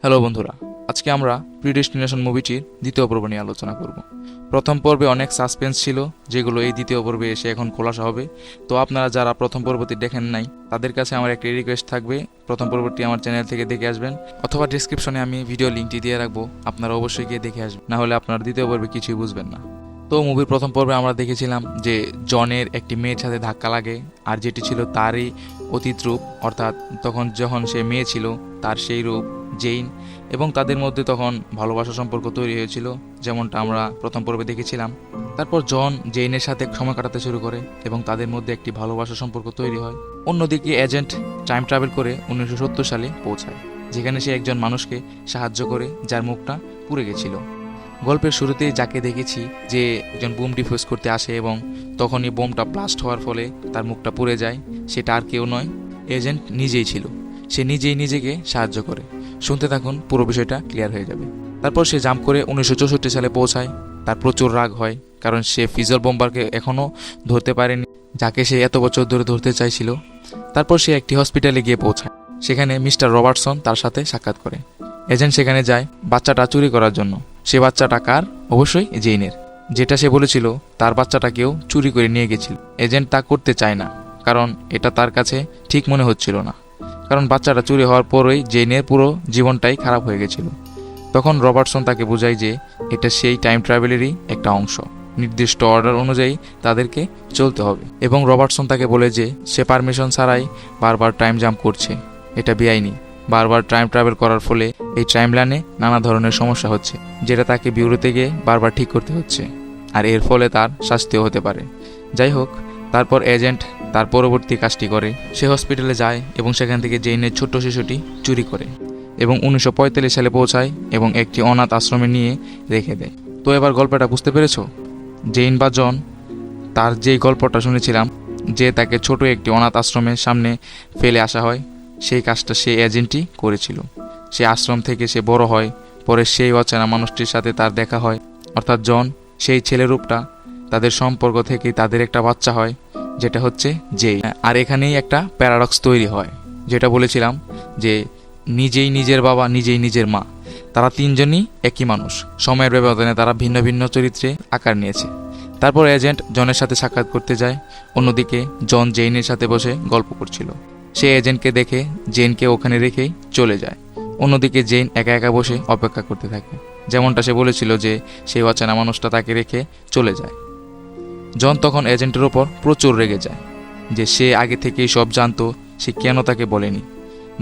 Hello বন্ধুরা, আজকে আমরা প্রিডেস্টিনেশন মুভিটির দ্বিতীয় পর্ব নিয়ে আলোচনা করব। প্রথম পর্বে অনেক সাসপেন্স ছিল, যেগুলো এই দ্বিতীয় পর্বে এসে এখন খোলাসা হবে। তো আপনারা যারা প্রথম পর্বটি দেখেন নাই, তাদের কাছে আমার একটি রিকোয়েস্ট থাকবে, প্রথম পর্বটি আমার চ্যানেল থেকে দেখে আসবেন, অথবা ডিসক্রিপশনে আমি ভিডিও লিঙ্কটি দিয়ে রাখবো, আপনারা অবশ্যই গিয়ে দেখে আসবেন, না হলে আপনারা দ্বিতীয় পর্বে কিছুই বুঝবেন না। তো মুভির প্রথম পর্বে আমরা দেখেছিলাম যে জনের একটি মেয়ের সাথে ধাক্কা লাগে, আর যেটি ছিল তারই অতীত রূপ, অর্থাৎ যখন সে মেয়ে ছিল তার সেই রূপ জেইন, এবং তাদের মধ্যে তখন ভালোবাসা সম্পর্ক তৈরি হয়েছিল, যেমনটা আমরা প্রথম পর্বে দেখেছিলাম। তারপর জন জেইনের সাথে সময় কাটাতে শুরু করে এবং তাদের মধ্যে একটি ভালোবাসা সম্পর্ক তৈরি হয়। অন্যদিকে এজেন্ট টাইম ট্রাভেল করে 1970 সালে পৌঁছায়, যেখানে সে একজন মানুষকে সাহায্য করে যার মুখটা পুড়ে গেছিল। গল্পের শুরুতেই যাকে দেখেছি যে একজন বোম ডিফিউজ করতে আসে এবং তখনই বোমটা ব্লাস্ট হওয়ার ফলে তার মুখটা পুড়ে যায়, সেটা আর কেউ নয়, এজেন্ট নিজেই ছিল। সে নিজেই নিজেকে সাহায্য করে। শুনতে থাকুন, পুরো বিষয়টা ক্লিয়ার হয়ে যাবে। তারপর সে জাম্প করে 1964 সালে পৌঁছায়। তার প্রচুর রাগ হয়, কারণ সে ফিজল বোম্বারকে এখনও ধরতে পারেনি, যাকে সে এত বছর ধরে ধরতে চাইছিল। তারপর সে একটি হসপিটালে গিয়ে পৌঁছায়, সেখানে মিস্টার রবার্টসন তার সাথে সাক্ষাৎ করে। এজেন্ট সেখানে যায় বাচ্চাটা চুরি করার জন্য। সে বাচ্চাটা কার? অবশ্যই জেইনের। যেটা সে বলেছিল তার বাচ্চাটা কেউ চুরি করে নিয়ে গেছিল। এজেন্ট তা করতে চায় না, কারণ এটা তার কাছে ঠিক মনে হচ্ছিল না, কারণ বাচ্চাটা চুরি হওয়ার পরই জেইনের পুরো জীবনটাই খারাপ হয়ে গেছিল। তখন রবার্টসন তাকে বোঝায় যে এটা সেই টাইম ট্রাভেলেরই একটা অংশ, নির্দিষ্ট অর্ডার অনুযায়ী তাদেরকে চলতে হবে। এবং রবার্টসন তাকে বলে যে সে পারমিশন ছাড়াই বারবার টাইম জাম্প করছে, এটা বেআইনি। বারবার টাইম ট্রাভেল করার ফলে এই টাইমলাইনে নানা ধরনের সমস্যা হচ্ছে, যেটা তাকে বিউরোতে গিয়ে বারবার ঠিক করতে হচ্ছে, আর এর ফলে তার শাস্তিও হতে পারে। যাই হোক, তারপর এজেন্ট তার পরবর্তী কাজটি করে। সে হসপিটালে যায় এবং সেখান থেকে জেইনের ছোট্ট শিশুটি চুরি করে এবং 1945 সালে পৌঁছায় এবং একটি অনাথ আশ্রমে নিয়ে রেখে দেয়। তো এবার গল্পটা বুঝতে পেরেছো? জেইন বা জন, তার যেই গল্পটা শুনেছিলাম যে তাকে ছোট একটি অনাথ আশ্রমের সামনে ফেলে আসা হয়, সেই কাজটা সে এজেন্টই করেছিল। সে আশ্রম থেকে সে বড় হয়, পরে সেই অচেনা মানুষটির সাথে তার দেখা হয়, অর্থাৎ জন, সেই ছেলেরূপটা। তাদের সম্পর্ক থেকে তাদের একটা বাচ্চা হয়, যেটা হচ্ছে জেইন। আর এখানেই একটা প্যারাডক্স তৈরি হয়, যেটা বলেছিলাম যে নিজেই নিজের বাবা, নিজেই নিজের মা, তারা তিনজনই একই মানুষ। সময়ের ব্যবধানে তারা ভিন্ন ভিন্ন চরিত্রে আকার নিয়েছে। তারপর এজেন্ট জনের সাথে সাক্ষাৎ করতে যায়। অন্যদিকে জন জেইনের সাথে বসে গল্প করছিল। সে এজেন্টকে দেখে জেইনকে ওখানে রেখেই চলে যায়। অন্যদিকে জেইন একা একা বসে অপেক্ষা করতে থাকে, যেমনটা সে বলেছিল যে সেই অচেনা মানুষটা তাকে রেখে চলে যায়। জন তখন এজেন্টের ওপর প্রচুর রেগে যায় যে সে আগে থেকেই সব জানতো, সে কেন তাকে বলেনি,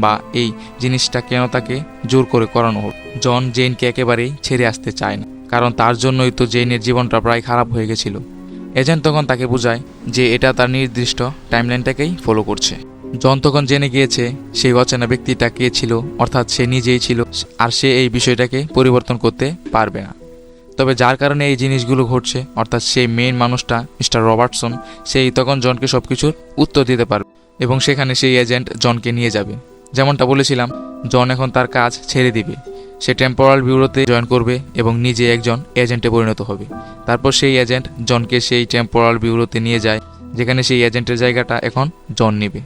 বা এই জিনিসটা কেন তাকে জোর করে করানো হোক। জন জেইনকে একেবারেই ছেড়ে আসতে চায় না, কারণ তার জন্যই তো জেইনের জীবনটা প্রায় খারাপ হয়ে গেছিল। এজেন্ট তখন তাকে বোঝায় যে এটা তার নির্দিষ্ট টাইমলাইনটাকেই ফলো করছে। জন তখন জেনে গিয়েছে সেই অচেনা ব্যক্তিটা কে ছিল, অর্থাৎ সে নিজেই ছিল, আর সে এই বিষয়টাকে পরিবর্তন করতে পারবে না। তবে যার কারণে এই জিনিসগুলো ঘটছে, অর্থাৎ সেই মেইন মানুষটা মিস্টার রবার্টসন, সেই তখন জনকে সব কিছুর উত্তর দিতে পারবে এবং সেখানে সেই এজেন্ট জনকে নিয়ে যাবে। যেমনটা বলেছিলাম, জন এখন তার কাজ ছেড়ে দিবে, সে টেম্পোরাল বিউরোতে জয়েন করবে এবং নিজে একজন এজেন্টে পরিণত হবে। তারপর সেই এজেন্ট জনকে সেই টেম্পোরাল বিউরোতে নিয়ে যায়, যেখানে সেই এজেন্টের জায়গাটা এখন জন নেবে।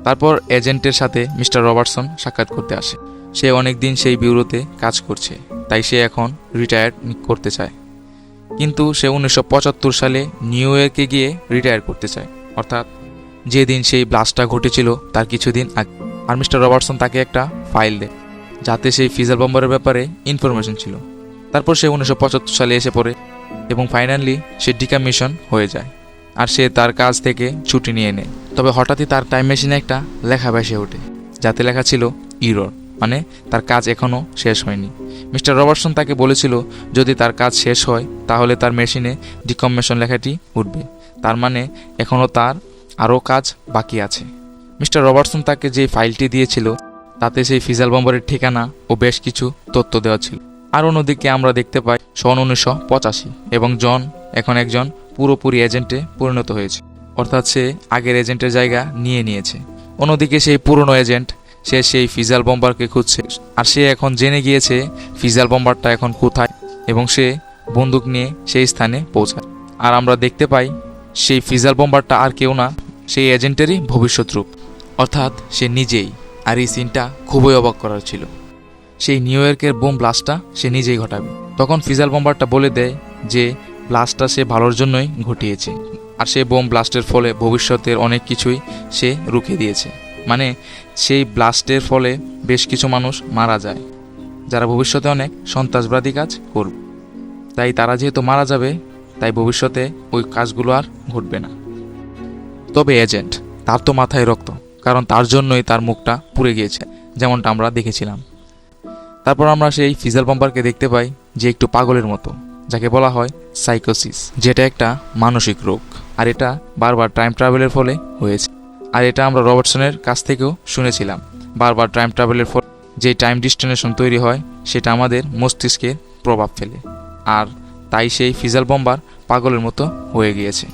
তারপর এজেন্টের সাথে মিস্টার রবার্টসন সাক্ষাৎ করতে আসে। সে অনেক দিন সেই বিউরোতে কাজ করছে, তাই সে এখন রিটায়ার করতে চায়। কিন্তু সে 1975 সালে নিউ ইয়র্কে গিয়ে রিটায়ার করতে চায়, অর্থাৎ যেদিন সেই ব্লাস্টটা ঘটেছিল তার কিছুদিন আগে। আর মিস্টার রবার্টসন তাকে একটা ফাইল দেয়, যাতে সেই ফিজল বম্বারের ব্যাপারে ইনফরমেশন ছিল। তারপর সে 1975 সালে এসে পড়ে এবং ফাইনালি সে ডিকমিশন হয়ে যায়, আর সে তার কাজ থেকে ছুটি নিয়ে নেয়। তবে হঠাৎই তার টাইম মেশিনে একটা লেখা ভেসে ওঠে, যাতে লেখা ছিল ইরর, মানে তার কাজ এখনও শেষ হয়নি। মিস্টার রবার্টসন তাকে বলেছিল যদি তার কাজ শেষ হয় তাহলে তার মেশিনে ডিকমিশন লেখাটি উঠবে, তার মানে এখনও তার আরও কাজ বাকি আছে। মিস্টার রবার্টসন তাকে যে ফাইলটি দিয়েছিল তাতে সেই ফিজাল বম্বারের ঠিকানা ও বেশ কিছু তথ্য দেওয়া ছিল। আর অন্যদিকে আমরা দেখতে পাই সন 1985 এবং জন এখন একজন পুরোপুরি এজেন্টে পরিণত হয়েছে, অর্থাৎ সে আগের এজেন্টের জায়গা নিয়ে নিয়েছে। অন্যদিকে সেই পুরনো এজেন্ট, সে সেই ফিজাল বম্বারকে খুঁজছে, আর সে এখন জেনে গিয়েছে ফিজাল বম্বারটা এখন কোথায়, এবং সে বন্দুক নিয়ে সেই স্থানে পৌঁছায়। আর আমরা দেখতে পাই সেই ফিজাল বম্বারটা আর কেউ না, সেই এজেন্টেরই ভবিষ্যৎ রূপ, অর্থাৎ সে নিজেই। আর এই সিনটা খুবই অবাক করার ছিল। সেই নিউ ইয়র্কের বোম ব্লাস্টটা সে নিজেই ঘটাবে। তখন ফিজাল বম্বারটা বলে দেয় যে ব্লাস্টটা সে ভালোর জন্যই ঘটিয়েছে, আর সেই বোম ব্লাস্টের ফলে ভবিষ্যতের অনেক কিছুই সে রুখে দিয়েছে। মানে সেই ব্লাস্টের ফলে বেশ কিছু মানুষ মারা যায় যারা ভবিষ্যতে অনেক সন্ত্রাসবাদী কাজ করবে। তাই তারা যেহেতু মারা যাবে, তাই ভবিষ্যতে ওই কাজগুলো আর ঘটবে না। তবে এজেন্ট, তার তো মাথায় রক্ত, কারণ তার জন্যই তার মুখটা পুড়ে গিয়েছে, যেমনটা আমরা দেখেছিলাম। তারপর আমরা সেই ফিজাল বম্বারকে দেখতে পাই যে একটু পাগলের মতো, যাকে বলা হয় সাইকোসিস, যেটা একটা মানসিক রোগ। আর এটা বারবার টাইম ট্রাভেলের ফলে হয়েছে। আর এটা আমরা রবার্টসনের কাছ থেকেও শুনেছিলাম। বারবার টাইম ট্রাভেলের ফলে যে টাইম ডিস্টিনেশন তৈরি হয় সেটা আমাদের মস্তিষ্কে প্রভাব ফেলে, আর তাই সেই ফিজাল বম্বার পাগলের মতো হয়ে গিয়েছে।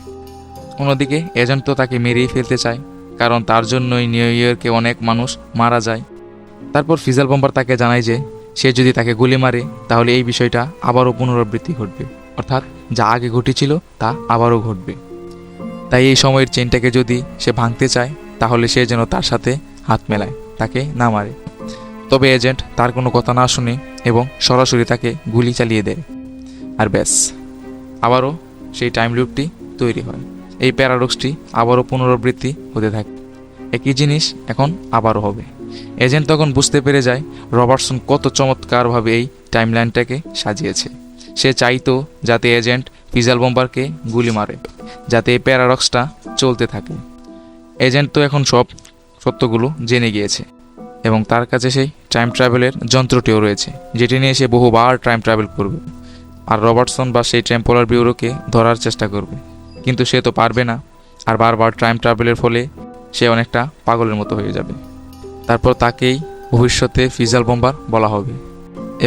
অন্যদিকে এজেন্ট তো তাকে মেরেই ফেলতে চায়, কারণ তার জন্যই নিউ ইয়র্কে অনেক মানুষ মারা যায়। তারপর ফিজাল বম্বার তাকে জানায় যে সে যদি তাকে গুলি মারে তাহলে এই বিষয়টা আবারও পুনরাবৃত্তি ঘটবে, অর্থাৎ যা আগে ঘটেছিল তা আবারও ঘটবে। তাই এই সময়ের চেনটাকে যদি সে ভাঙতে চায় তাহলে সে যেন তার সাথে হাত মেলায়, তাকে না মারে। তবে এজেন্ট তার কোনো কথা না শুনে এবং সরাসরি তাকে গুলি চালিয়ে দেয়। আর ব্যাস, আবারও সেই টাইম লুপটি তৈরি হয়। এই প্যারাডক্সটি আবারও পুনরাবৃত্তি হতে থাকে। একই জিনিস এখন আবারও হবে। এজেন্ট তখন বুঝতে পেরে যায় রবার্টসন কত চমৎকারভাবে এই টাইমলাইনটাকে সাজিয়েছে। সে চাইতো যাতে এজেন্ট ফিজাল বম্বারকে গুলি মারে, যাতে এই প্যারাডক্সটা চলতে থাকে। এজেন্ট তো এখন সব সত্যগুলো জেনে গিয়েছে এবং তার কাছে সেই টাইম ট্রাভেলের যন্ত্রটিও রয়েছে, যেটি নিয়ে সে বহুবার টাইম ট্রাভেল করবে। আর রবার্টসন বা সেই টেম্পোরাল ব্যুরোকে ধরার চেষ্টা করবে, কিন্তু সে তো পারবে না। আর বারবার টাইম ট্রাভেলের ফলে সে অনেকটা পাগলের মতো হয়ে যাবে। তারপর তাকেই ভবিষ্যতে ফিজাল বম্বার বলা হবে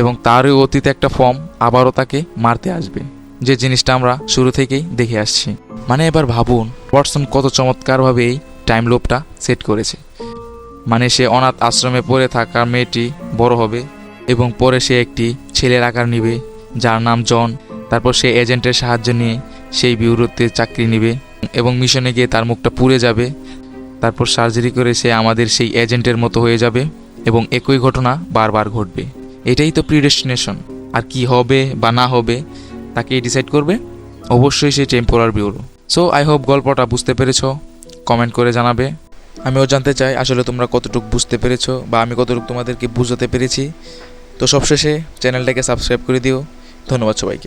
এবং তারই অতীতে একটা ফর্ম আবারও তাকে মারতে আসবে, যে জিনিসটা আমরা শুরু থেকেই দেখে আসছি। মানে এবার ভাবুন রবার্টসন কত চমৎকারভাবে এই টাইম লুপটা সেট করেছে। মানে সে অনাথ আশ্রমে পড়ে থাকা মেয়েটি বড় হবে এবং পরে সে একটি ছেলের আকার নিবে যার নাম জন। তারপর সে এজেন্টের সাহায্য নিয়ে সেই ব্যুরোতে চাকরি নেবে এবং মিশনে গিয়ে তার মুখটা পুড়ে যাবে। তারপর সার্জারি করে সে আমাদের সেই এজেন্টের মতো হয়ে যাবে এবং একই ঘটনা বারবার ঘটবে। এটাই তো প্রিডেস্টিনেশন। আর কি হবে বা না হবে তাকেই ডিসাইড করবে অবশ্যই সেই temporal bureau. So I hope গল্পটা বুঝতে পেরেছো, কমেন্ট করে জানাবে। আমিও জানতে চাই আসলে তোমরা কতটুকু বুঝতে পেরেছো বা আমি কতটুকু তোমাদেরকে বুঝাতে পেরেছি। তো সবশেষে চ্যানেলটাকে সাবস্ক্রাইব করে দিও। ধন্যবাদ সবাইকে।